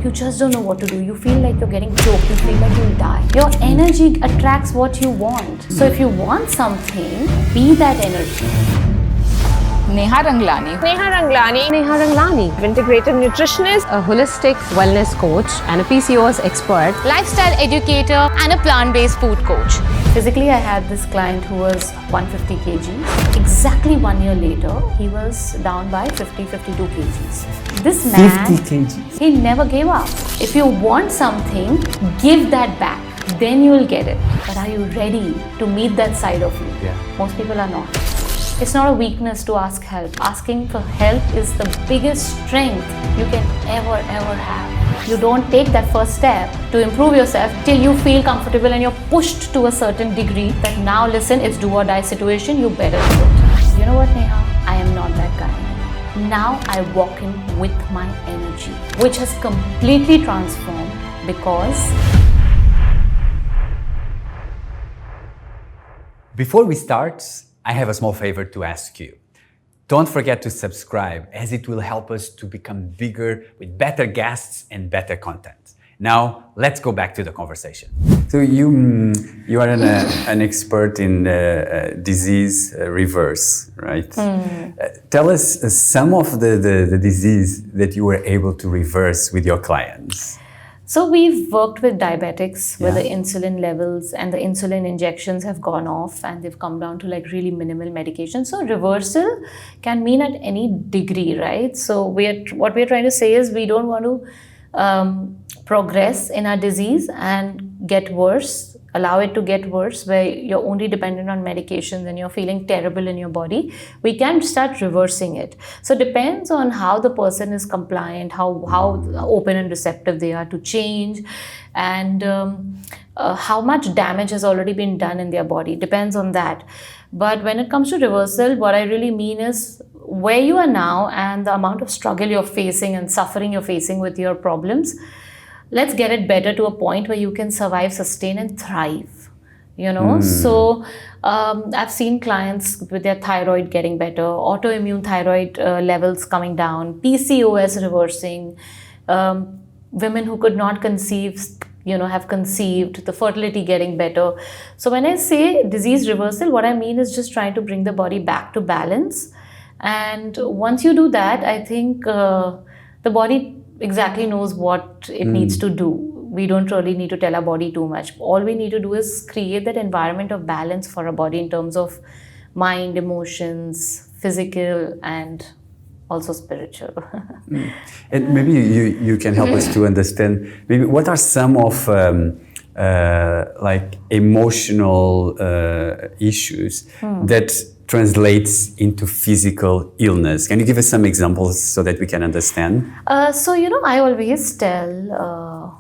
You just don't know what to do. You feel like you're getting choked. You feel like you'll die. Your energy attracts what you want. So if you want something, be that energy. Neha Ranglani. Neha Ranglani. Neha Ranglani, Integrated Nutritionist, a holistic wellness coach and a PCOS expert. Lifestyle educator and a plant-based food coach. Physically, I had this client who was 150 kgs. Exactly 1 year later, he was down by 52 kgs. This man, 50 kgs. he never gave up. If you want something, give that back. Then you will get it. But are you ready to meet that side of you? Yeah. Most people are not. It's not a weakness to ask help. Asking for help is the biggest strength you can ever have. You don't take that first step to improve yourself till you feel comfortable and you're pushed to a certain degree that now listen, it's do or die situation, you better do it. You know what, Neha? I am not that guy anymore. Now I walk in with my energy, which has completely transformed because Before we start, I have a small favor to ask you. Don't forget to subscribe, as it will help us to become bigger with better guests and better content. Now, let's go back to the conversation. So you are an expert in disease reverse, right? Tell us some of the disease that you were able to reverse with your clients. So we've worked with diabetics where the insulin levels and the insulin injections have gone off and they've come down to like really minimal medication. So reversal can mean at any degree, right? So what we're trying to say is we don't want to progress in our disease and get worse, allow it to get worse where you're only dependent on medications and you're feeling terrible in your body. We can start reversing it. So it depends on how the person is compliant, how open and receptive they are to change, and how much damage has already been done in their body. Depends on that. But when it comes to reversal, what I really mean is where you are now and the amount of struggle you're facing and suffering you're facing with your problems, let's get it better to a point where you can survive, sustain, and thrive. You know, so I've seen clients with their thyroid getting better, autoimmune thyroid levels coming down, PCOS reversing, women who could not conceive, have conceived, the fertility getting better. So when I say disease reversal, what I mean is just trying to bring the body back to balance. And once you do that, I think the body exactly knows what it needs to do. We don't really need to tell our body too much. All we need to do is create that environment of balance for our body in terms of mind, emotions, physical, and also spiritual. And maybe you can help us to understand maybe what are some of like emotional issues that translates into physical illness. Can you give us some examples so that we can understand? So I always tell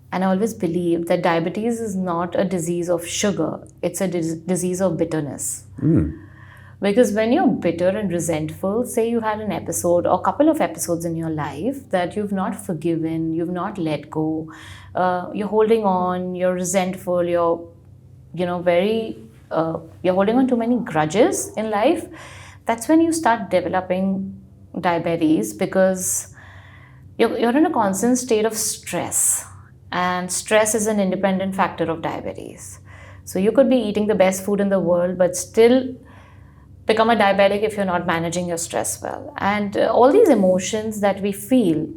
and I always believe that diabetes is not a disease of sugar, it's a disease of bitterness. Because when you're bitter and resentful, say you had an episode or a couple of episodes in your life that you've not forgiven, you've not let go, you're holding on, you're resentful, you're holding on to many grudges in life, that's when you start developing diabetes because you're in a constant state of stress. And stress is an independent factor of diabetes. So you could be eating the best food in the world, but still become a diabetic if you're not managing your stress well. And all these emotions that we feel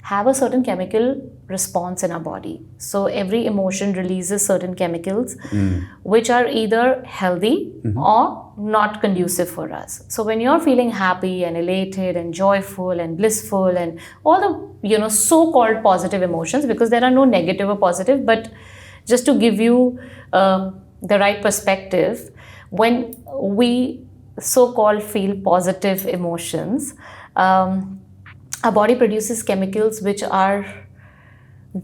have a certain chemical response in our body. So every emotion releases certain chemicals which are either healthy or not conducive for us. So when you're feeling happy and elated and joyful and blissful and all the so-called positive emotions, because there are no negative or positive, but just to give you the right perspective, when we so-called feel positive emotions, our body produces chemicals which are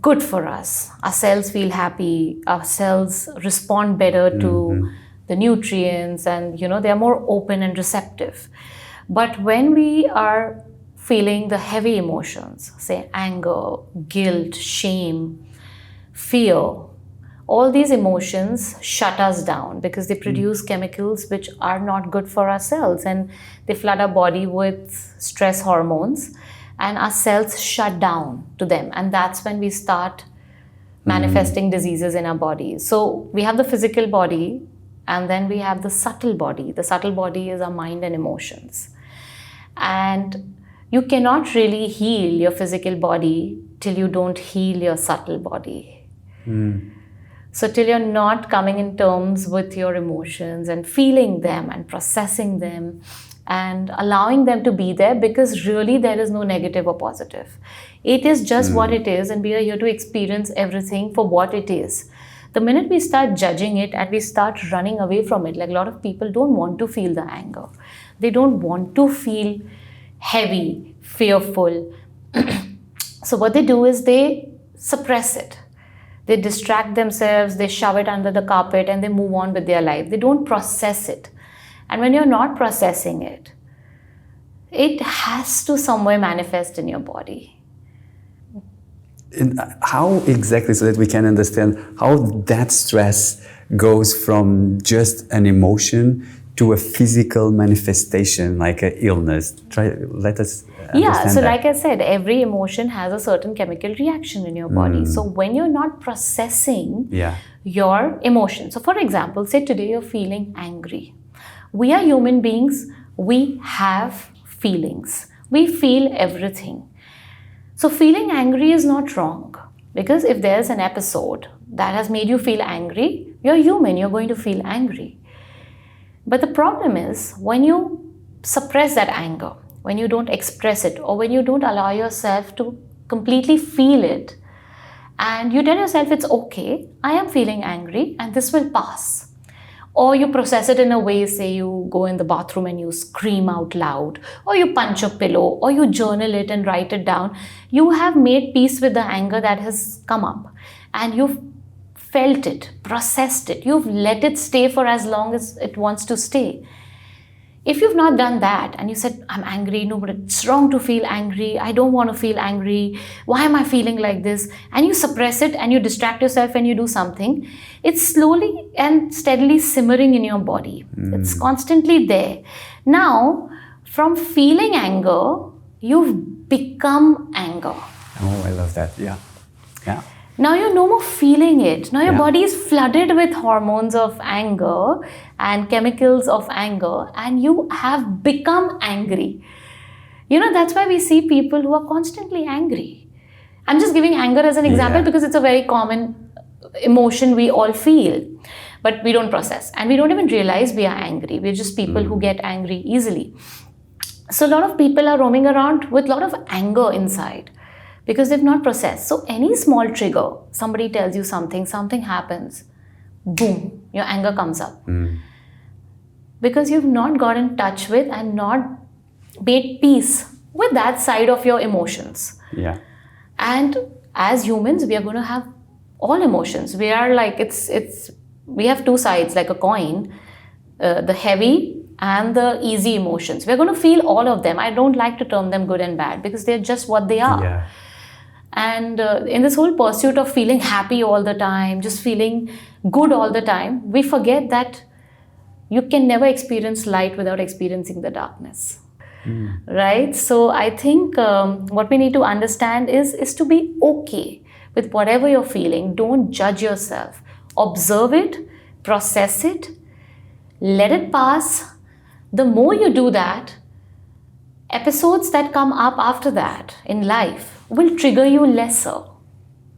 good for us. Our cells feel happy, our cells respond better to the nutrients, and they are more open and receptive. But when we are feeling the heavy emotions, say anger, guilt, shame, fear, all these emotions shut us down because they produce chemicals which are not good for our cells, and they flood our body with stress hormones. and our cells shut down to them, and that's when we start manifesting diseases in our bodies. So we have the physical body, and then we have the subtle body. The subtle body is our mind and emotions. And you cannot really heal your physical body till you don't heal your subtle body. So till you're not coming in terms with your emotions and feeling them and processing them and allowing them to be there, because really there is no negative or positive. It is just what it is, and we are here to experience everything for what it is. The minute we start judging it and we start running away from it, like a lot of people don't want to feel the anger. They don't want to feel heavy, fearful. So what they do is they suppress it. They distract themselves, they shove it under the carpet, and they move on with their life. They don't process it. And when you're not processing it, it has to somewhere manifest in your body. And how exactly, so that we can understand how that stress goes from just an emotion to a physical manifestation, like an illness? Let us understand So that. like I said, every emotion has a certain chemical reaction in your body. So when you're not processing your emotions, so for example, say today you're feeling angry. We are human beings, we have feelings. We feel everything. So feeling angry is not wrong, because if there's an episode that has made you feel angry, you're human, you're going to feel angry. But the problem is when you suppress that anger, when you don't express it, or when you don't allow yourself to completely feel it, and you tell yourself it's okay, I am feeling angry and this will pass. Or you process it in a way, say you go in the bathroom and you scream out loud, or you punch a pillow, or you journal it and write it down. You have made peace with the anger that has come up, and you've felt it, processed it, you've let it stay for as long as it wants to stay. If you've not done that and you said, I'm angry, no, but it's wrong to feel angry, I don't want to feel angry, why am I feeling like this? And you suppress it and you distract yourself and you do something, it's slowly and steadily simmering in your body. It's constantly there. Now, from feeling anger, you've become anger. Oh, I love that. Yeah. Now you're no more feeling it. Now your body is flooded with hormones of anger and chemicals of anger, and you have become angry. That's why we see people who are constantly angry. I'm just giving anger as an example because it's a very common emotion we all feel, but we don't process and we don't even realize we are angry. We're just people who get angry easily. So a lot of people are roaming around with a lot of anger inside, because they've not processed. So any small trigger, somebody tells you something happens, boom, your anger comes up. Because you've not got in touch with and not made peace with that side of your emotions. Yeah. And as humans, we are going to have all emotions. We are like, we have two sides like a coin, the heavy and the easy emotions. We're going to feel all of them. I don't like to term them good and bad, because they're just what they are. Yeah. And in this whole pursuit of feeling happy all the time, just feeling good all the time, we forget that you can never experience light without experiencing the darkness. Right? So I think what we need to understand is to be okay with whatever you're feeling. Don't judge yourself. Observe it, process it, let it pass. The more you do that, episodes that come up after that in life will trigger you lesser.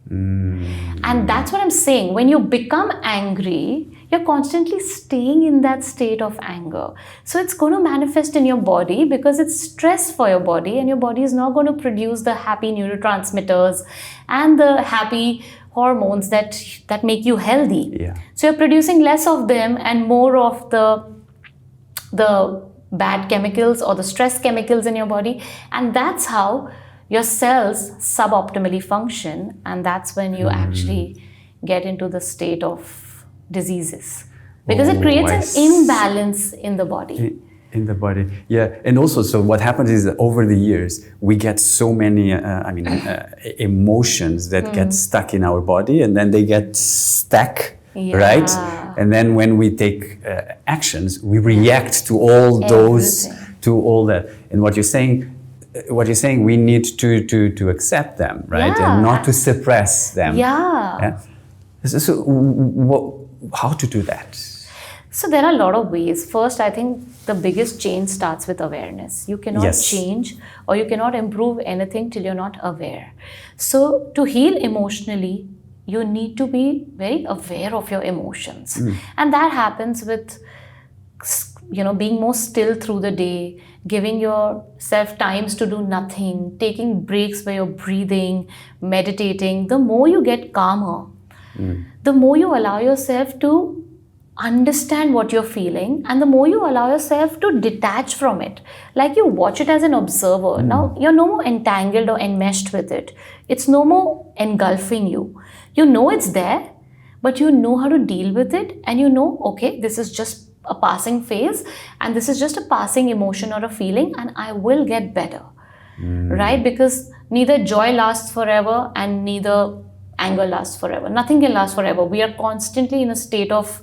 And that's what I'm saying. When you become angry, you're constantly staying in that state of anger. So it's going to manifest in your body, because it's stress for your body, and your body is not going to produce the happy neurotransmitters and the happy hormones that make you healthy. Yeah. So you're producing less of them and more of the bad chemicals or the stress chemicals in your body, and that's how your cells suboptimally function, and that's when you actually get into the state of diseases, because it creates an imbalance in the body. In the body, yeah. And also, so what happens is that over the years, we get so many, emotions that get stuck in our body, and then they get stuck, right? And then when we take actions, we react to all those, to all that. And what you're saying, what you're saying, we need to accept them, right? Yeah. And not to suppress them. Yeah. How to do that? So there are a lot of ways. First, I think the biggest change starts with awareness. You cannot Yes. change or you cannot improve anything till you're not aware. So to heal emotionally, you need to be very aware of your emotions. And that happens with, being more still through the day, giving yourself times to do nothing, taking breaks where you're breathing, meditating. The more you get calmer, the more you allow yourself to understand what you're feeling, and the more you allow yourself to detach from it. Like you watch it as an observer. Now you're no more entangled or enmeshed with it. It's no more engulfing you. You know it's there, but you know how to deal with it, and you know, okay, this is just a passing phase and this is just a passing emotion or a feeling, and I will get better. Right? Because neither joy lasts forever and neither anger lasts forever. Nothing can last forever. We are constantly in a state of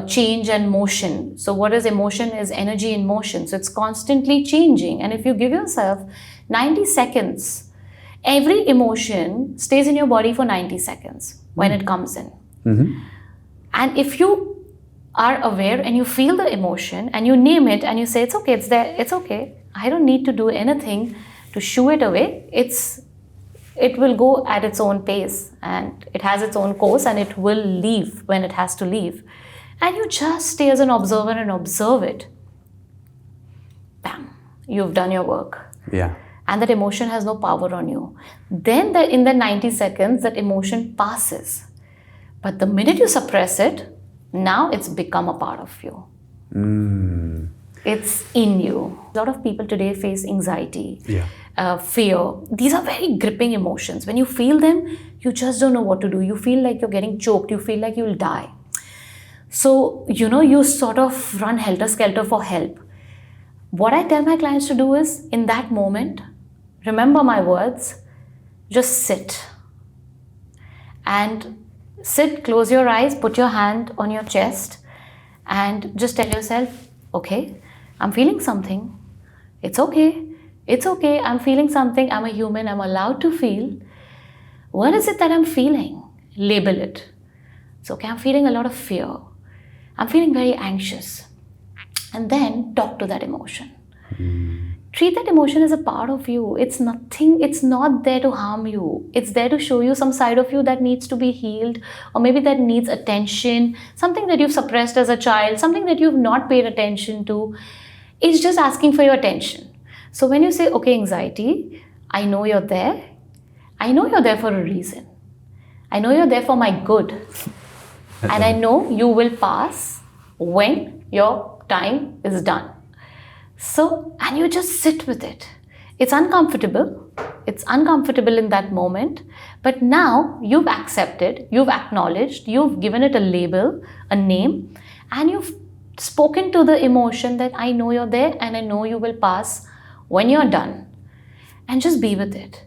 change and motion. So what is emotion? Is energy in motion. So it's constantly changing. And if you give yourself 90 seconds, every emotion stays in your body for 90 seconds when it comes in. And if you are aware and you feel the emotion and you name it and you say, it's okay, it's there, it's okay, I don't need to do anything to shoo it away. It will go at its own pace and it has its own course and it will leave when it has to leave. And you just stay as an observer and observe it. Bam, you've done your work. Yeah. And that emotion has no power on you. Then in the 90 seconds, that emotion passes. But the minute you suppress it, now it's become a part of you. It's in you. A lot of people today face anxiety, fear. These are very gripping emotions. When you feel them, you just don't know what to do. You feel like you're getting choked. You feel like you'll die. So, you sort of run helter-skelter for help. What I tell my clients to do is, in that moment, remember my words, just sit. And sit, close your eyes, put your hand on your chest, and just tell yourself, okay, I'm feeling something. It's okay. It's okay. I'm feeling something. I'm a human. I'm allowed to feel. What is it that I'm feeling? Label it. It's okay. I'm feeling a lot of fear. I'm feeling very anxious. And then talk to that emotion. Treat that emotion as a part of you. It's nothing, it's not there to harm you. It's there to show you some side of you that needs to be healed, or maybe that needs attention, something that you've suppressed as a child, something that you've not paid attention to. It's just asking for your attention. So when you say, okay, anxiety, I know you're there. I know you're there for a reason. I know you're there for my good. And I know you will pass when your time is done. So, and you just sit with it. It's uncomfortable. It's uncomfortable in that moment. But now you've accepted, you've acknowledged, you've given it a label, a name, and you've spoken to the emotion that I know you're there and I know you will pass when you're done. And just be with it.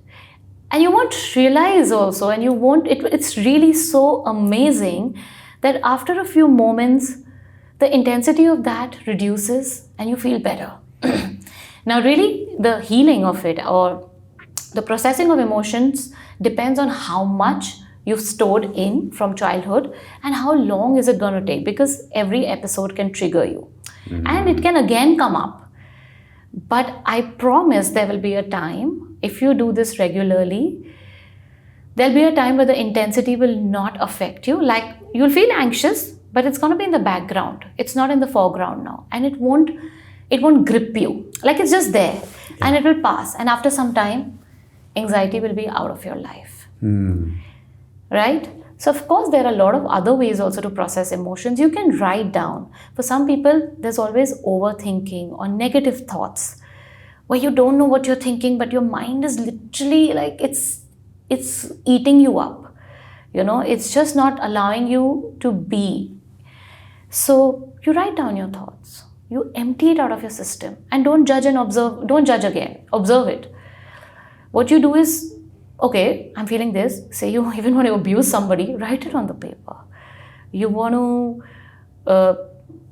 And you won't realize also, and you won't, it's really so amazing that after a few moments, the intensity of that reduces and you feel better. Now, really, the healing of it or the processing of emotions depends on how much you've stored in from childhood and how long is it going to take, because every episode can trigger you and it can again come up. But I promise there will be a time, if you do this regularly, there'll be a time where the intensity will not affect you. Like, you'll feel anxious, but it's going to be in the background. It's not in the foreground now. And it won't grip you. Like, it's just there and it will pass. And after some time, anxiety will be out of your life. Right? So, of course, there are a lot of other ways also to process emotions. You can write down. For some people, there's always overthinking or negative thoughts where you don't know what you're thinking, but your mind is literally like it's eating you up. It's just not allowing you to be. So you write down your thoughts. You empty it out of your system and don't judge and observe. Don't judge again. Observe it. What you do is, okay, I'm feeling this. Say you even want to abuse somebody, write it on the paper. You want to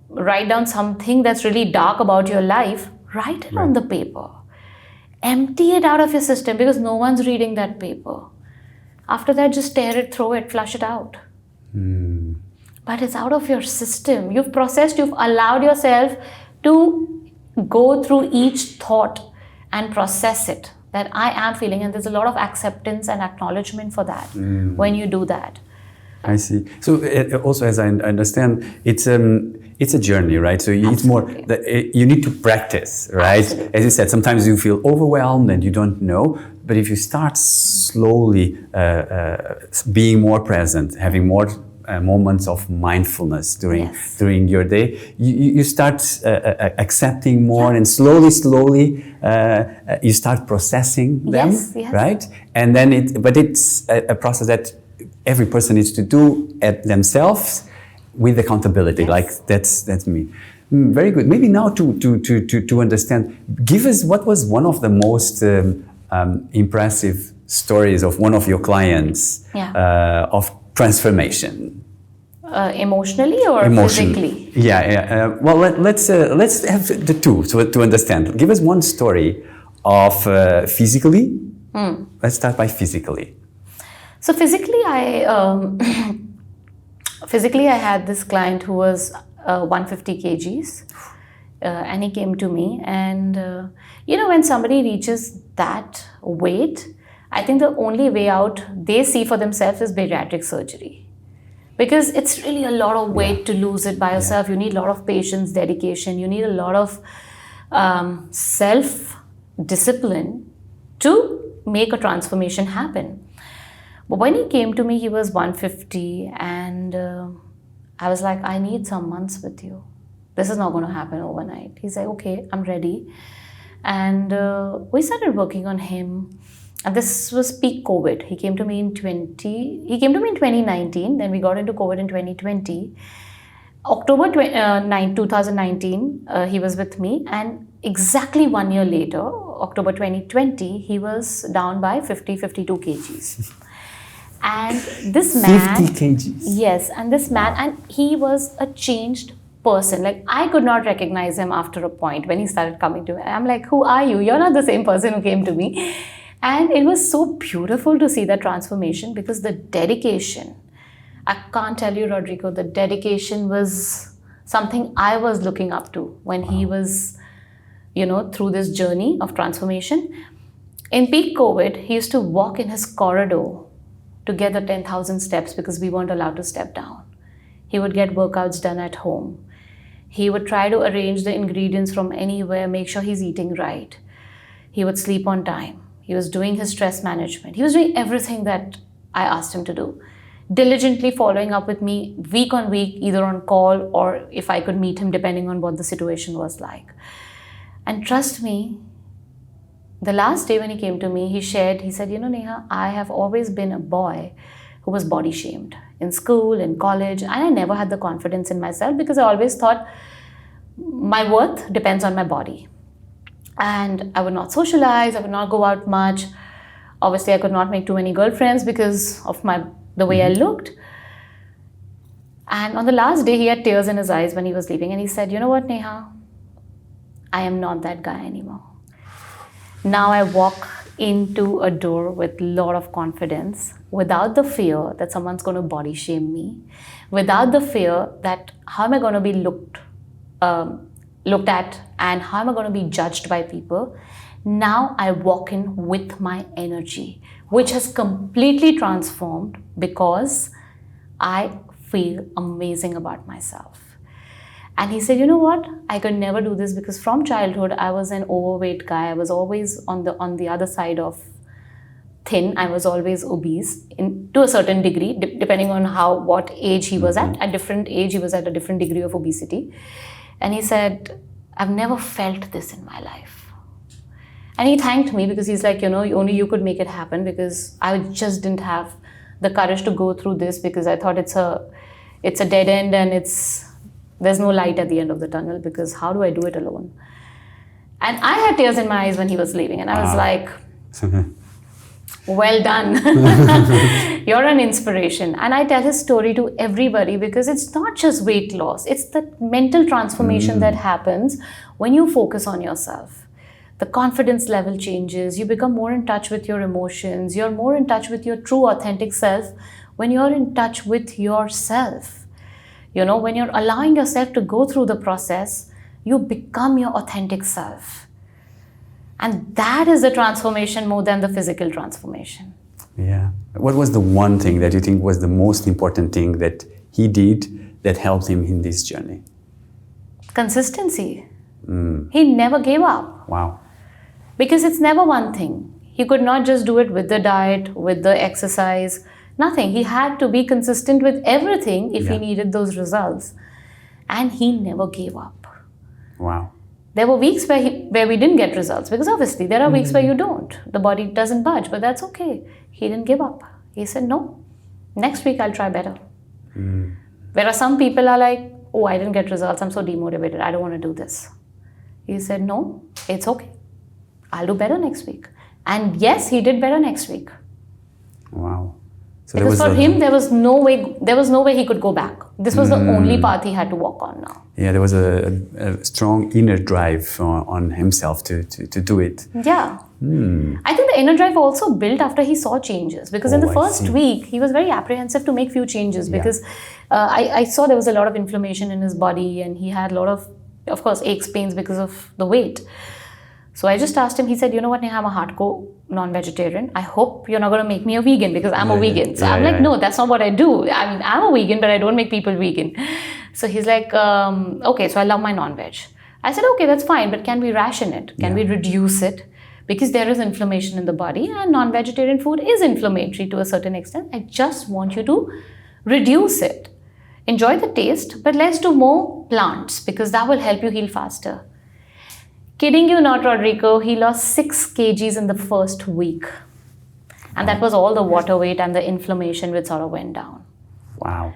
write down something that's really dark about your life, write it on the paper. Empty it out of your system because no one's reading that paper. After that, just tear it, throw it, flush it out. But it's out of your system. You've processed, you've allowed yourself to go through each thought and process it, that I am feeling. And there's a lot of acceptance and acknowledgement for that when you do that. I see. So also, as I understand, it's a journey, right? So it's more you need to practice, right? Absolutely. As you said, sometimes you feel overwhelmed and you don't know. But if you start slowly being more present, having more moments of mindfulness during your day, you start accepting more, and slowly you start processing them, right? And then it's a process that every person needs to do at themselves with accountability. Like that's me. Very good. Maybe now to understand, give us what was one of the most impressive stories of one of your clients of transformation. Emotionally or physically? Well, let's have the two to understand. Give us one story of physically. Let's start by physically. So physically, I had this client who was 150 kgs, and he came to me. And when somebody reaches that weight, I think the only way out they see for themselves is bariatric surgery. Because it's really a lot of weight to lose it by yourself. You need a lot of patience, dedication. You need a lot of self-discipline to make a transformation happen. But when he came to me, he was 150, and I was like, I need some months with you. This is not going to happen overnight. He's like, okay, I'm ready. And we started working on him. And this was peak COVID. He came to me in 2019. Then we got into COVID in 2020. October 2019, he was with me. And exactly 1 year later, October 2020, he was down by 52 kgs. And this man... 50 kgs? Yes. And this man, and he was a changed person. Like, I could not recognize him after a point when he started coming to me. I'm like, who are you? You're not the same person who came to me. And it was so beautiful to see that transformation, because the dedication, I can't tell you, Rodrigo, the dedication was something I was looking up to when he was, through this journey of transformation. In peak COVID, he used to walk in his corridor to get the 10,000 steps because we weren't allowed to step down. He would get workouts done at home. He would try to arrange the ingredients from anywhere, make sure he's eating right. He would sleep on time. He was doing his stress management. He was doing everything that I asked him to do. Diligently following up with me week on week, either on call or if I could meet him, depending on what the situation was like. And trust me, the last day when he came to me, he said, Neha, I have always been a boy who was body shamed in school, in college, and I never had the confidence in myself because I always thought my worth depends on my body. And I would not socialize, I would not go out much. Obviously, I could not make too many girlfriends because of the way I looked. And on the last day, he had tears in his eyes when he was leaving. And he said, you know what, Neha? I am not that guy anymore. Now I walk into a door with a lot of confidence, without the fear that someone's going to body shame me, without the fear that how am I going to be looked at and how am I going to be judged by people. Now I walk in with my energy, which has completely transformed because I feel amazing about myself. And he said, you know what? I could never do this because from childhood, I was an overweight guy. I was always on the other side of thin. I was always obese to a certain degree, depending on what age he was at. At different age, he was at a different degree of obesity. And he said, I've never felt this in my life. And he thanked me because he's like, only you could make it happen, because I just didn't have the courage to go through this because I thought it's a dead end and there's no light at the end of the tunnel, because how do I do it alone? And I had tears in my eyes when he was leaving, and I was like, well done. You're an inspiration. And I tell his story to everybody because it's not just weight loss. It's the mental transformation that happens when you focus on yourself. The confidence level changes. You become more in touch with your emotions. You're more in touch with your true authentic self when you're in touch with yourself. When you're allowing yourself to go through the process, you become your authentic self. And that is the transformation more than the physical transformation. Yeah. What was the one thing that you think was the most important thing that he did that helped him in this journey? Consistency. He never gave up. Wow. Because it's never one thing. He could not just do it with the diet, with the exercise, nothing. He had to be consistent with everything if he needed those results. And he never gave up. Wow. There were weeks where we didn't get results, because obviously there are weeks where you don't. The body doesn't budge, but that's okay. He didn't give up. He said, no, next week I'll try better. Whereas some people are like, oh, I didn't get results. I'm so demotivated. I don't want to do this. He said, no, it's okay. I'll do better next week. And yes, he did better next week. Wow. So because for him, there was no way he could go back. This was the only path he had to walk on now. Yeah, there was a strong inner drive on himself to do it. Yeah. I think the inner drive also built after he saw changes, because in the first week, he was very apprehensive to make few changes because I saw there was a lot of inflammation in his body, and he had a lot of course, aches, pains because of the weight. So I just asked him, he said, you know what, Neha, I'm a hardcore non-vegetarian. I hope you're not going to make me a vegan, because I'm a vegan. So I'm like, no, that's not what I do. I mean, I'm a vegan, but I don't make people vegan. So he's like, okay, so I love my non-veg. I said, okay, that's fine, but can we ration it? Can we reduce it? Because there is inflammation in the body, and non-vegetarian food is inflammatory to a certain extent. I just want you to reduce it. Enjoy the taste, but let's do more plants, because that will help you heal faster. Kidding you not, Rodrigo, he lost 6 kgs in the first week. And that was all the water weight and the inflammation which sort of went down. Wow.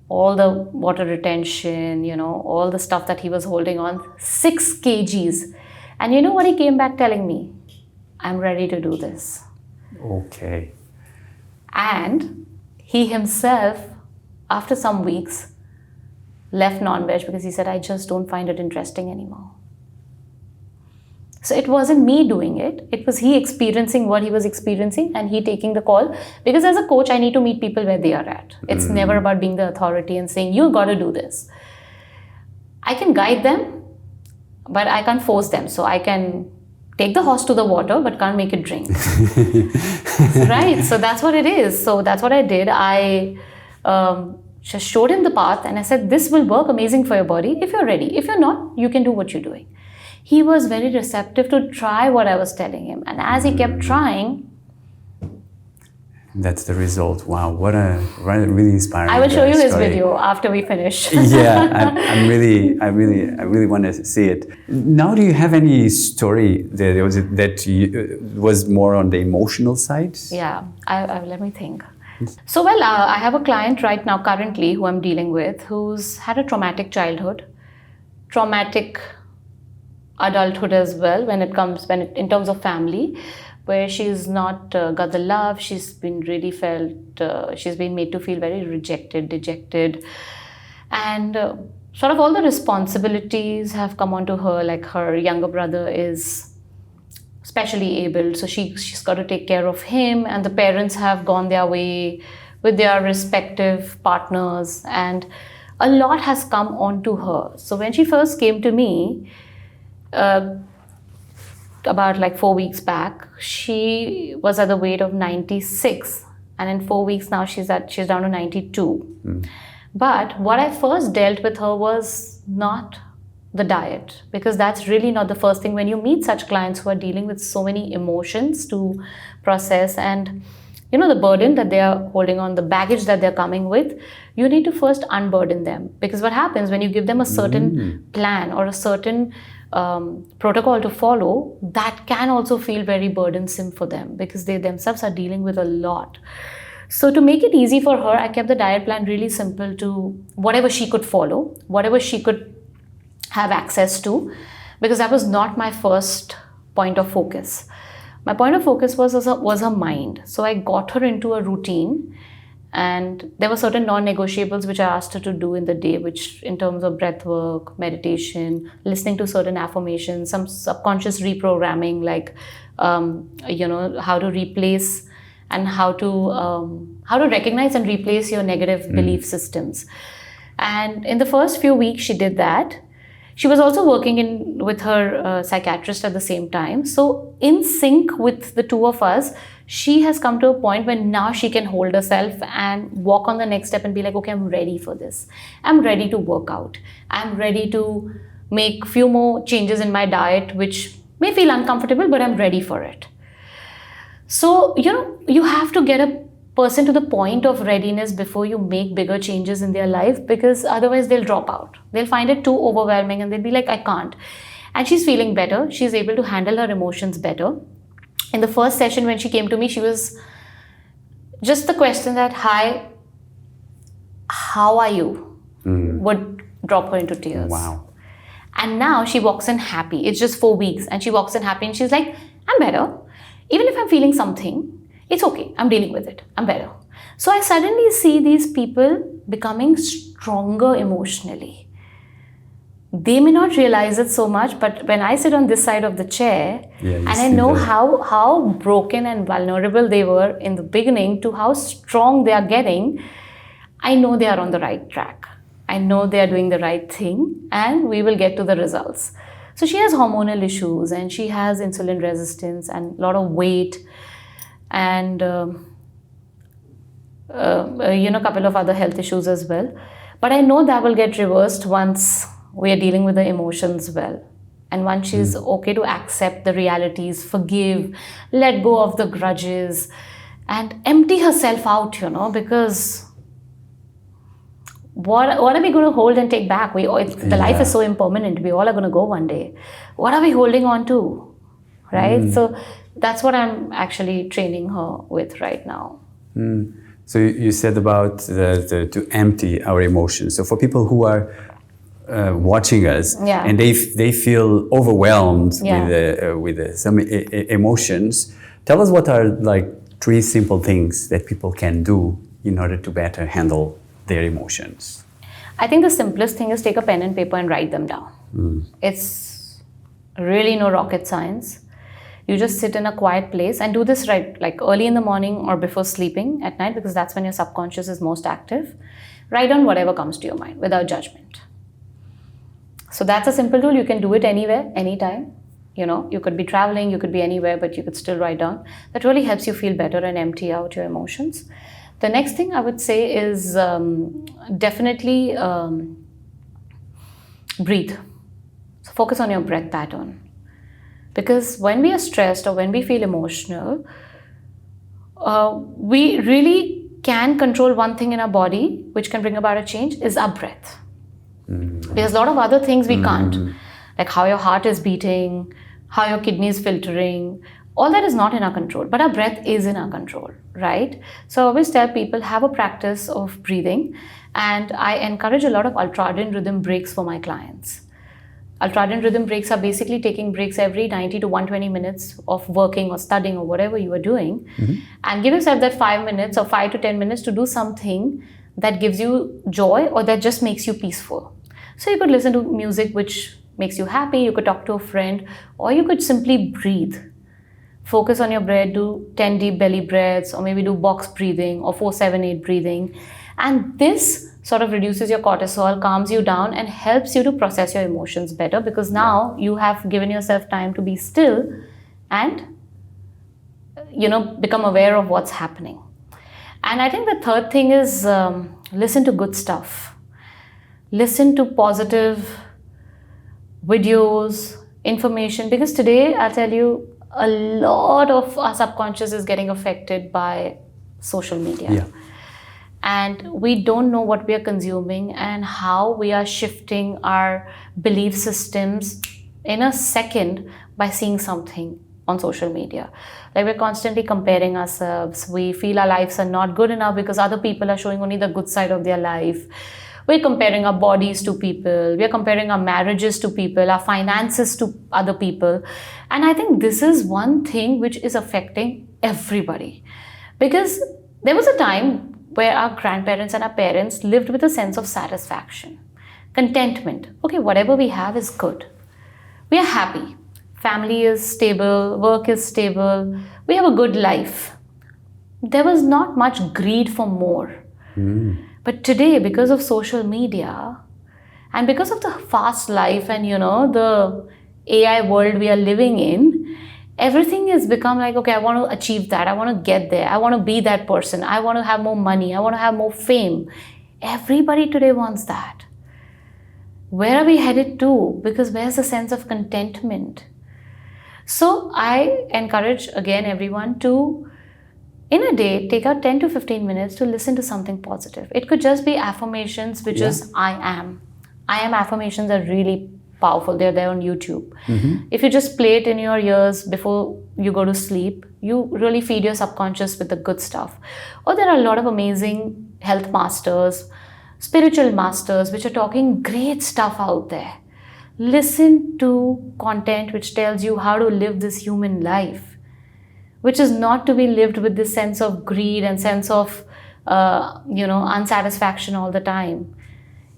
All the water retention, all the stuff that he was holding on, 6 kgs. And you know what he came back telling me? I'm ready to do this. Okay. And he himself, after some weeks, left non-veg because he said, I just don't find it interesting anymore. So it wasn't me doing it. It was he experiencing what he was experiencing and he taking the call. Because as a coach, I need to meet people where they are at. It's never about being the authority and saying, you got to do this. I can guide them, but I can't force them. So I can take the horse to the water, but can't make it drink. Right? So that's what it is. So that's what I did. I just showed him the path and I said, this will work amazing for your body if you're ready. If you're not, you can do what you're doing. He was very receptive to try what I was telling him. And as he kept trying, that's the result. Wow, what a really inspiring I will show you his story. Video after we finish. Yeah, I really want to see it. Now, do you have any story that was more on the emotional side? Yeah, let me think. So, well, I have a client right now currently who I'm dealing with who's had a traumatic childhood, traumatic adulthood as well in terms of family, where she's not got the love. She's been really she's been made to feel very rejected, dejected, and sort of all the responsibilities have come onto her. Like her younger brother is specially abled, so she's got to take care of him, and the parents have gone their way with their respective partners, and a lot has come onto her. So when she first came to me, about like 4 weeks back, she was at the weight of 96, and in 4 weeks now she's down to 92. But what I first dealt with her was not the diet, because that's really not the first thing. When you meet such clients who are dealing with so many emotions to process, and the burden that they are holding on, the baggage that they're coming with, you need to first unburden them. Because what happens when you give them a certain plan or a certain protocol to follow, that can also feel very burdensome for them because they themselves are dealing with a lot. So to make it easy for her, I kept the diet plan really simple to whatever she could follow, whatever she could have access to, because that was not my first point of focus. My point of focus was her mind. So I got her into a routine And there were certain non-negotiables which I asked her to do in the day, which in terms of breath work, meditation, listening to certain affirmations, some subconscious reprogramming, like how to replace and how to recognize and replace your negative belief systems. And in the first few weeks, she did that. She was also working with her psychiatrist at the same time. So in sync with the two of us, she has come to a point where now she can hold herself and walk on the next step and be like, okay, I'm ready for this. I'm ready to work out. I'm ready to make few more changes in my diet, which may feel uncomfortable, but I'm ready for it. So, you have to get a person to the point of readiness before you make bigger changes in their life, because otherwise they'll drop out. They'll find it too overwhelming and they'll be like, I can't. And she's feeling better. She's able to handle her emotions better. In the first session when she came to me, she was just the question that, hi, how are you? Would drop her into tears. Wow. And now she walks in happy. It's just 4 weeks and she walks in happy and she's like, I'm better. Even if I'm feeling something, it's okay. I'm dealing with it. I'm better. So I suddenly see these people becoming stronger emotionally. They may not realize it so much, but when I sit on this side of the chair and I know how broken and vulnerable they were in the beginning to how strong they are getting, I know they are on the right track. I know they are doing the right thing and we will get to the results. So she has hormonal issues and she has insulin resistance and a lot of weight and a couple of other health issues as well. But I know that will get reversed once we are dealing with the emotions well. And once she's okay to accept the realities, forgive, let go of the grudges and empty herself out, because what are we going to hold and take back? The life is so impermanent. We all are going to go one day. What are we holding on to? Right? So that's what I'm actually training her with right now. So you said about to empty our emotions. So for people who are watching us and they feel overwhelmed with some emotions, tell us what are like 3 simple things that people can do in order to better handle their emotions. I think the simplest thing is take a pen and paper and write them down. It's really no rocket science. You just sit in a quiet place and do this right, like early in the morning or before sleeping at night, because that's when your subconscious is most active. Write down whatever comes to your mind without judgment. So that's a simple tool. You can do it anywhere, anytime. You could be traveling, you could be anywhere, but you could still write down. That really helps you feel better and empty out your emotions. The next thing I would say is definitely breathe. So focus on your breath pattern. Because when we are stressed or when we feel emotional, we really can control one thing in our body, which can bring about a change, is our breath. Because a lot of other things we can't, like how your heart is beating, how your kidney is filtering, all that is not in our control, but our breath is in our control, right? So I always tell people, have a practice of breathing, and I encourage a lot of ultradian rhythm breaks for my clients. Ultradian rhythm breaks are basically taking breaks every 90 to 120 minutes of working or studying or whatever you are doing, and give yourself that 5 minutes or 5 to 10 minutes to do something that gives you joy or that just makes you peaceful. So you could listen to music which makes you happy, you could talk to a friend, or you could simply breathe. Focus on your breath, do 10 deep belly breaths, or maybe do box breathing or 4-7-8 breathing. And this sort of reduces your cortisol, calms you down, and helps you to process your emotions better, because now you have given yourself time to be still and become aware of what's happening. And I think the third thing is listen to good stuff. Listen to positive videos, information, because today I'll tell you, a lot of our subconscious is getting affected by social media. And we don't know what we are consuming and how we are shifting our belief systems in a second by seeing something on social media. Like, we're constantly comparing ourselves. We feel our lives are not good enough because other people are showing only the good side of their life. We're comparing our bodies to people. We're comparing our marriages to people, our finances to other people. And I think this is one thing which is affecting everybody. Because there was a time where our grandparents and our parents lived with a sense of satisfaction, contentment. Okay, whatever we have is good. We are happy. Family is stable, work is stable. We have a good life. There was not much greed for more. But today, because of social media and because of the fast life and, the AI world we are living in, everything has become like, okay, I want to achieve that. I want to get there. I want to be that person. I want to have more money. I want to have more fame. Everybody today wants that. Where are we headed to? Because where's the sense of contentment? So I encourage again everyone to, in a day, take out 10 to 15 minutes to listen to something positive. It could just be affirmations, which is I am. I am affirmations are really powerful. They're there on YouTube. If you just play it in your ears before you go to sleep, you really feed your subconscious with the good stuff. Or there are a lot of amazing health masters, spiritual masters, which are talking great stuff out there. Listen to content which tells you how to live this human life, which is not to be lived with this sense of greed and sense of, unsatisfaction all the time.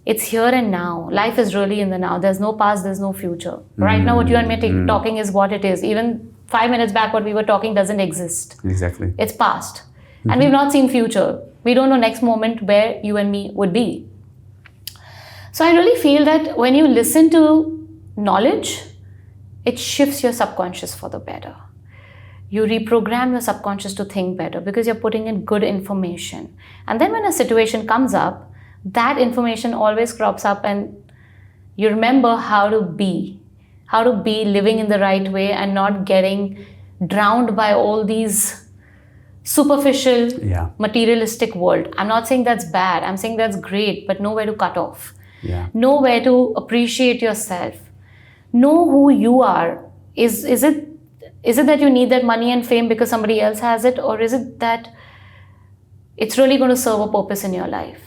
It's here and now. Life is really in the now. There's no past, there's no future. Right now, what you and me are talking is what it is. Even 5 minutes back, what we were talking doesn't exist. Exactly. It's past. And we've not seen future. We don't know next moment where you and me would be. So I really feel that when you listen to knowledge, it shifts your subconscious for the better. You reprogram your subconscious to think better because you're putting in good information. And then when a situation comes up, that information always crops up and you remember how to be living in the right way and not getting drowned by all these superficial, materialistic world. I'm not saying that's bad. I'm saying that's great, but know where to cut off. Know where to appreciate yourself. Know who you are. Is it that you need that money and fame because somebody else has it, or is it that it's really going to serve a purpose in your life?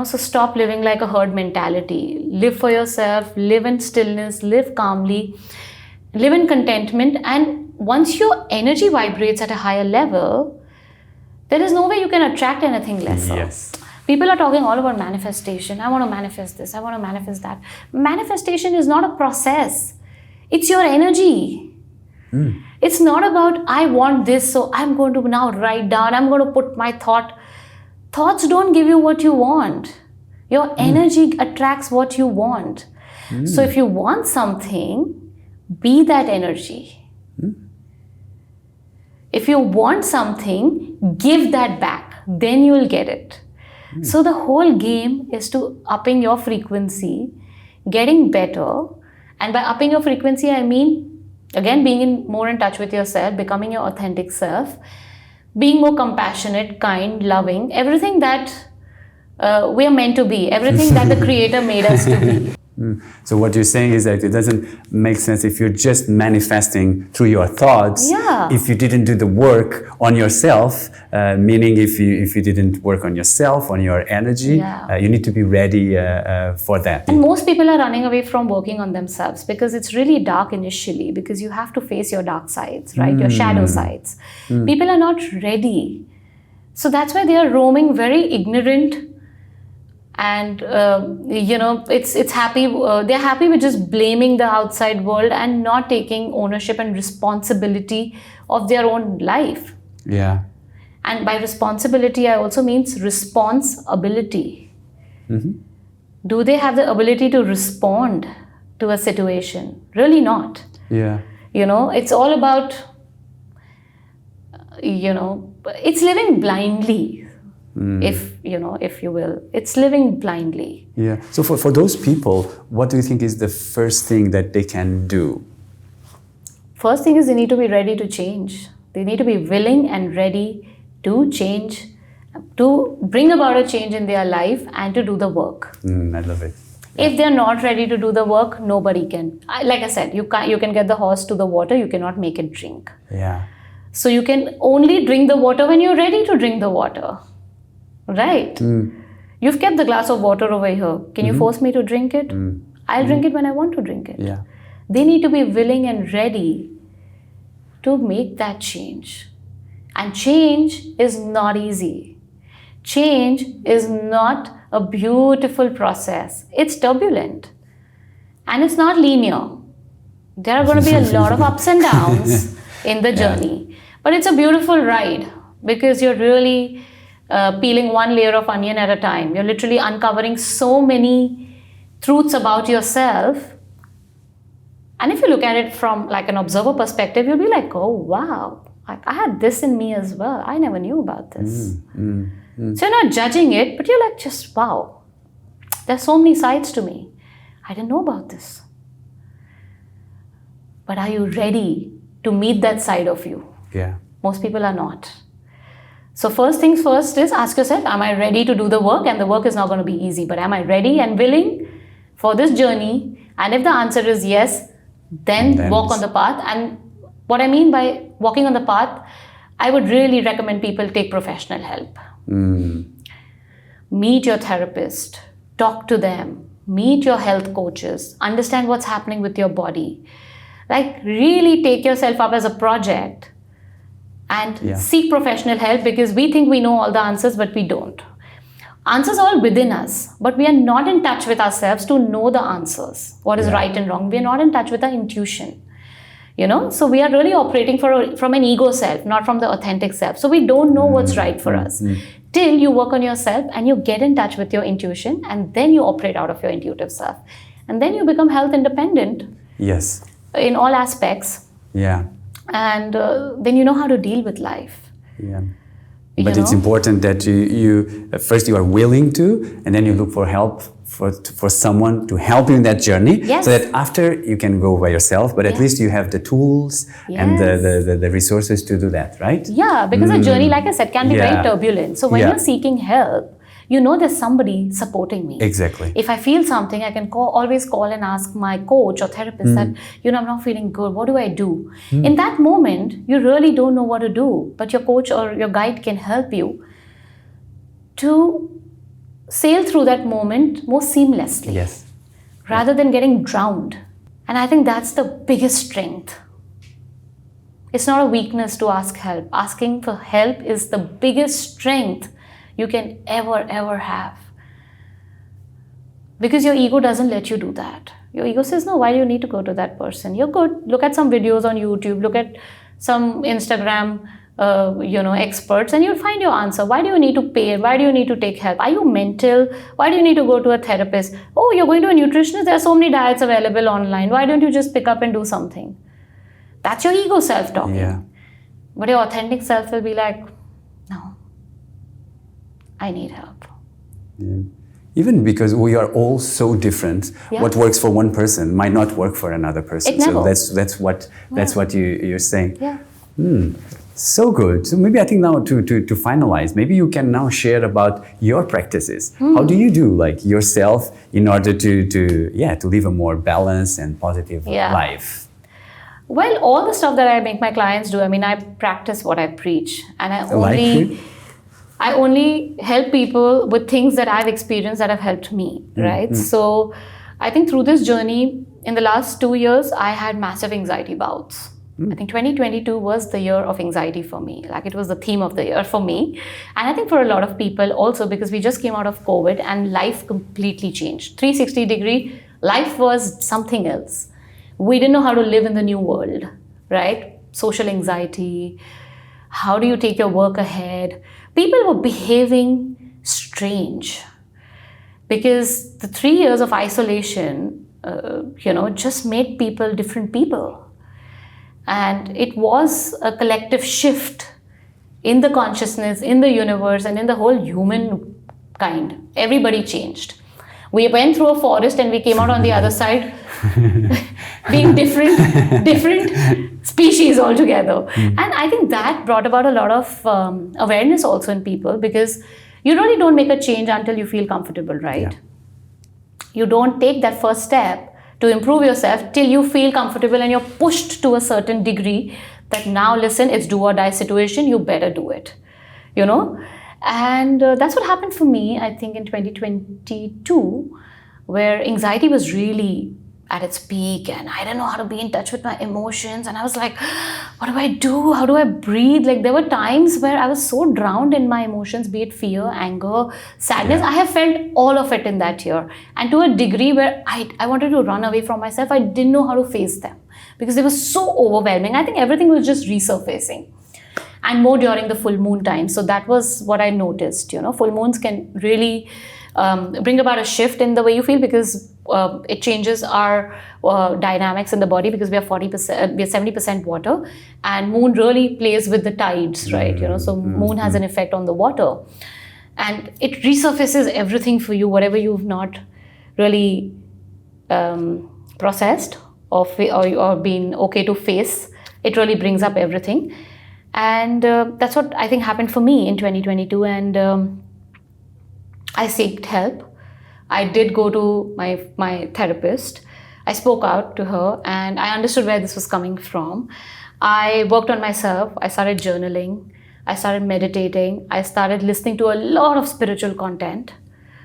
So stop living like a herd mentality. Live for yourself, live in stillness, live calmly, live in contentment. And once your energy vibrates at a higher level, there is no way you can attract anything lesser. Yes. People are talking all about manifestation. I want to manifest this. I want to manifest that. Manifestation is not a process. It's your energy. It's not about, I want this, so I'm going to now write down, I'm going to put my thought. Thoughts don't give you what you want. Your energy attracts what you want. So if you want something, be that energy. If you want something, give that back. Then you will get it. So the whole game is to upping your frequency, getting better. And by upping your frequency, I mean, again, being more in touch with yourself, becoming your authentic self, being more compassionate, kind, loving, everything that we are meant to be, everything that the Creator made us to be. So what you're saying is that it doesn't make sense if you're just manifesting through your thoughts. If you didn't do the work on yourself, meaning if you didn't work on yourself, on your energy, you need to be ready for that. And most people are running away from working on themselves because it's really dark initially, because you have to face your dark sides, right? Your shadow sides. People are not ready. So that's why they are roaming very ignorant. And it's happy. They're happy with just blaming the outside world and not taking ownership and responsibility of their own life. And by responsibility, I also means responsibility. Do they have the ability to respond to a situation? Really not. It's all about, it's living blindly. If you will, it's living blindly. So for those people, what do you think is the first thing that they can do? First thing is they need to be ready to change. They need to be willing and ready to change, to bring about a change in their life and to do the work. I love it. If they're not ready to do the work, nobody can. Like I said, you can get the horse to the water, you cannot make it drink. So you can only drink the water when you're ready to drink the water. Right? You've kept the glass of water over here. Can you force me to drink it? I'll drink it when I want to drink it. They need to be willing and ready to make that change. And change is not easy. Change is not a beautiful process. It's turbulent. And it's not linear. There are going to be a lot of ups and downs in the journey. But it's a beautiful ride because you're really peeling one layer of onion at a time. You're literally uncovering so many truths about yourself. And if you look at it from like an observer perspective, you'll be like, oh, wow, I had this in me as well. I never knew about this. So you're not judging it, but you're like, just wow, there's so many sides to me. I didn't know about this. But are you ready to meet that side of you? Yeah. Most people are not. So first things first is ask yourself, am I ready to do the work? And the work is not going to be easy, but am I ready and willing for this journey? And if the answer is yes, then walk on the path. And what I mean by walking on the path, I would really recommend people take professional help. Meet your therapist, talk to them, meet your health coaches, understand what's happening with your body. Like really take yourself up as a project and seek professional help, because we think we know all the answers, but we don't. Answers are all within us, but we are not in touch with ourselves to know the answers, what is right and wrong. We are not in touch with our intuition. So we are really operating from an ego self, not from the authentic self. So we don't know what's right for us till you work on yourself and you get in touch with your intuition, and then you operate out of your intuitive self. And then you become health independent. Yes. In all aspects. Yeah. And then you know how to deal with life. Yeah. But it's important that you first you are willing to, and then you look for help for someone to help you in that journey, so that after you can go by yourself, but at least you have the tools and the resources to do that, right? Yeah, because a journey, like I said, can be very turbulent. So when you're seeking help, you know there's somebody supporting me. Exactly. If I feel something, I can always call and ask my coach or therapist that, I'm not feeling good. What do I do? In that moment, you really don't know what to do, but your coach or your guide can help you to sail through that moment more seamlessly. Yes. Rather than getting drowned. And I think that's the biggest strength. It's not a weakness to ask help. Asking for help is the biggest strength you can ever have. Because your ego doesn't let you do that. Your ego says, no, why do you need to go to that person? You're good. Look at some videos on YouTube. Look at some Instagram, experts, and you'll find your answer. Why do you need to pay? Why do you need to take help? Are you mental? Why do you need to go to a therapist? Oh, you're going to a nutritionist? There are so many diets available online. Why don't you just pick up and do something? That's your ego self talking. Yeah. But your authentic self will be like, no, I need help. Yeah. Even because we are all so different, what works for one person might not work for another person. So that's what you're saying. Yeah. So good. So maybe I think now to finalize, maybe you can now share about your practices. How do you do like yourself in order to live a more balanced and positive life? Well, all the stuff that I make my clients do, I practice what I preach, and I only help people with things that I've experienced that have helped me, right? So I think through this journey, in the last 2 years, I had massive anxiety bouts. I think 2022 was the year of anxiety for me. Like it was the theme of the year for me. And I think for a lot of people also, because we just came out of COVID and life completely changed. 360-degree, life was something else. We didn't know how to live in the new world, right? Social anxiety. How do you take your work ahead? People were behaving strange because the 3 years of isolation, just made people different people. And it was a collective shift in the consciousness, in the universe, and in the whole human kind. Everybody changed. We went through a forest and we came out on the other side being different species altogether. And I think that brought about a lot of awareness also in people, because you really don't make a change until you feel comfortable, right? Yeah. You don't take that first step to improve yourself till you feel comfortable and you're pushed to a certain degree that now listen, it's do or die situation, you better do it, And that's what happened for me, I think in 2022, where anxiety was really at its peak, and I didn't know how to be in touch with my emotions. And I was like, what do I do? How do I breathe? Like, there were times where I was so drowned in my emotions, be it fear, anger, sadness. I have felt all of it in that year. And to a degree where I wanted to run away from myself, I didn't know how to face them because they were so overwhelming. I think everything was just resurfacing. And more during the full moon time. So that was what I noticed. Full moons can really bring about a shift in the way you feel, because it changes our dynamics in the body, because we are 40%, we are 70% water, and moon really plays with the tides, right? So moon has an effect on the water, and it resurfaces everything for you, whatever you've not really processed or been okay to face. It really brings up everything. And that's what I think happened for me in 2022. And I sought help. I did go to my therapist. I spoke out to her and I understood where this was coming from. I worked on myself. I started journaling. I started meditating. I started listening to a lot of spiritual content.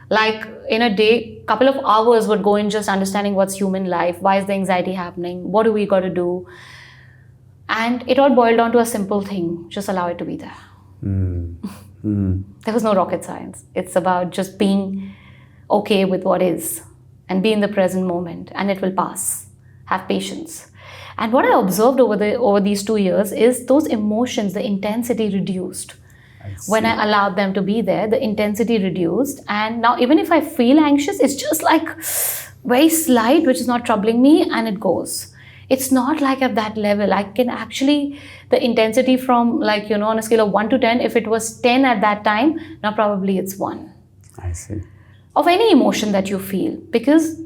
Like in a day, a couple of hours would go in just understanding what's human life. Why is the anxiety happening? What do we got to do? And it all boiled down to a simple thing. Just allow it to be there. There was no rocket science. It's about just being okay with what is and be in the present moment, and it will pass. Have patience. And what I observed over these 2 years is those emotions, the intensity reduced. When I allowed them to be there, the intensity reduced. And now even if I feel anxious, it's just like very slight, which is not troubling me, and it goes. It's not like at that level. I can actually, the intensity from on a scale of 1 to 10, if it was 10 at that time, now probably it's 1. I see. Of any emotion that you feel, because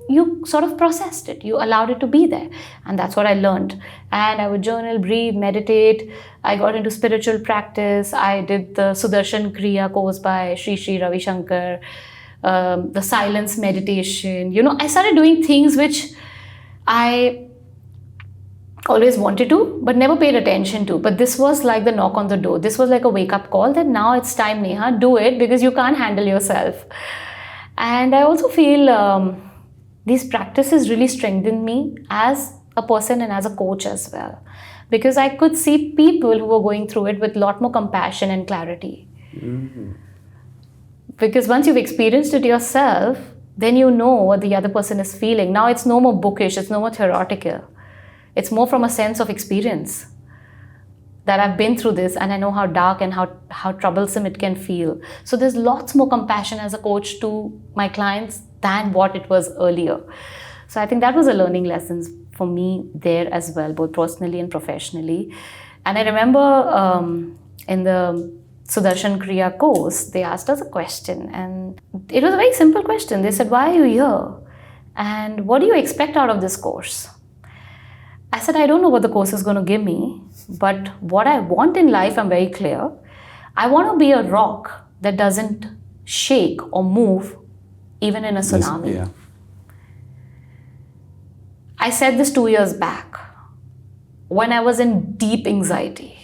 you sort of processed it. You allowed it to be there. And that's what I learned. And I would journal, breathe, meditate. I got into spiritual practice. I did the Sudarshan Kriya course by Sri Ravi Shankar, the silence meditation. I started doing things which I always wanted to, but never paid attention to. But this was like the knock on the door. This was like a wake-up call that now it's time, Neha, do it, because you can't handle yourself. And I also feel these practices really strengthened me as a person and as a coach as well. Because I could see people who were going through it with a lot more compassion and clarity. Because once you've experienced it yourself, then you know what the other person is feeling. Now it's no more bookish, it's no more theoretical. It's more from a sense of experience that I've been through this, and I know how dark and how troublesome it can feel. So there's lots more compassion as a coach to my clients than what it was earlier. So I think that was a learning lesson for me there as well, both personally and professionally. And I remember in the Sudarshan Kriya course, they asked us a question, and it was a very simple question. They said, why are you here? And what do you expect out of this course? I said, I don't know what the course is going to give me, but what I want in life, I'm very clear. I want to be a rock that doesn't shake or move even in a tsunami. Yeah. I said this 2 years back when I was in deep anxiety.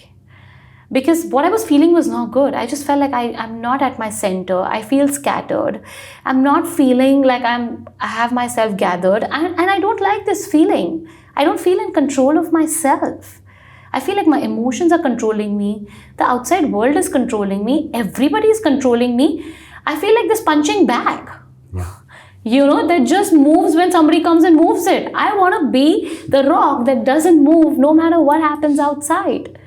Because what I was feeling was not good. I just felt like I'm not at my center. I feel scattered. I'm not feeling like I have myself gathered. And I don't like this feeling. I don't feel in control of myself. I feel like my emotions are controlling me. The outside world is controlling me. Everybody is controlling me. I feel like this punching bag. That just moves when somebody comes and moves it. I want to be the rock that doesn't move no matter what happens outside.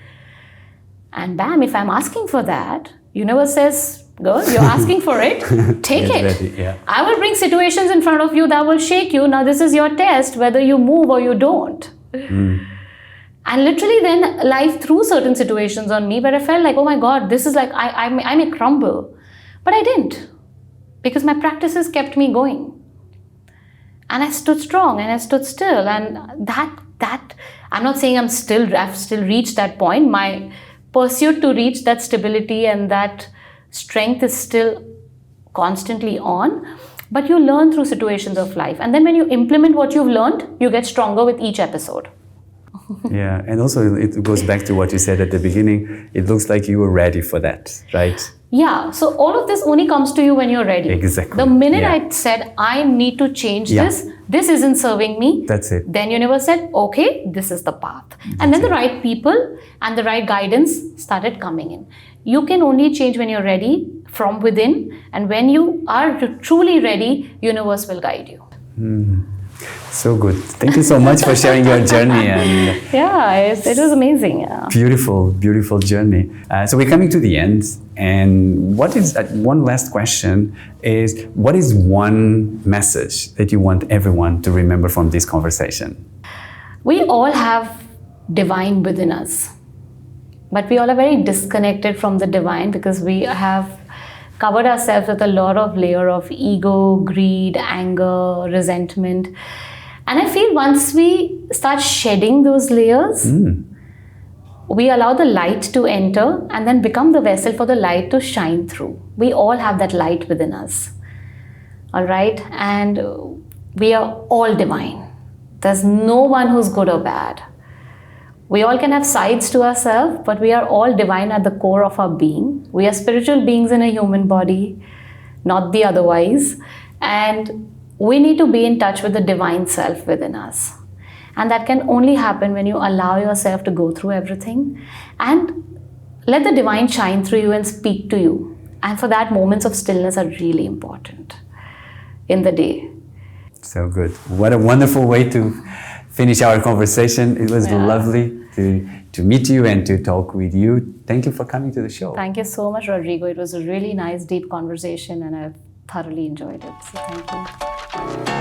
And bam, if I'm asking for that, universe says, girl, you're asking for it, take it. Ready, yeah. I will bring situations in front of you that will shake you. Now this is your test, whether you move or you don't. And literally then life threw certain situations on me where I felt like, oh my God, this is like, I may crumble. But I didn't, because my practices kept me going. And I stood strong and I stood still. And that I'm not saying I've still reached that point. My pursuit to reach that stability and that strength is still constantly on, but you learn through situations of life. And then when you implement what you've learned, you get stronger with each episode. Yeah, and also it goes back to what you said at the beginning. It looks like you were ready for that, right? Yeah, so all of this only comes to you when you're ready. Exactly. The minute Yeah. I said, I need to change Yeah. this isn't serving me. That's it. Then universe said, okay, this is the path. And then the right people and the right guidance started coming in. You can only change when you're ready from within. And when you are truly ready, universe will guide you. So good. Thank you so much for sharing your journey and Yeah, it was amazing. Yeah. beautiful, beautiful journey. So we're coming to the end, and what is one last question is, what is one message that you want everyone to remember from this conversation? We all have divine within us, but we all are very disconnected from the divine because we have covered ourselves with a lot of layer of ego, greed, anger, resentment. And I feel once we start shedding those layers, we allow the light to enter and then become the vessel for the light to shine through. We all have that light within us. All right? And we are all divine. There's no one who's good or bad. We all can have sides to ourselves, but we are all divine at the core of our being. We are spiritual beings in a human body, not the otherwise. And we need to be in touch with the divine self within us. And that can only happen when you allow yourself to go through everything and let the divine shine through you and speak to you. And for that, moments of stillness are really important in the day. So good. What a wonderful way to finish our conversation. It was lovely to meet you and to talk with you. Thank you for coming to the show. Thank you so much, Rodrigo. It was a really nice, deep conversation and I've thoroughly enjoyed it. So thank you.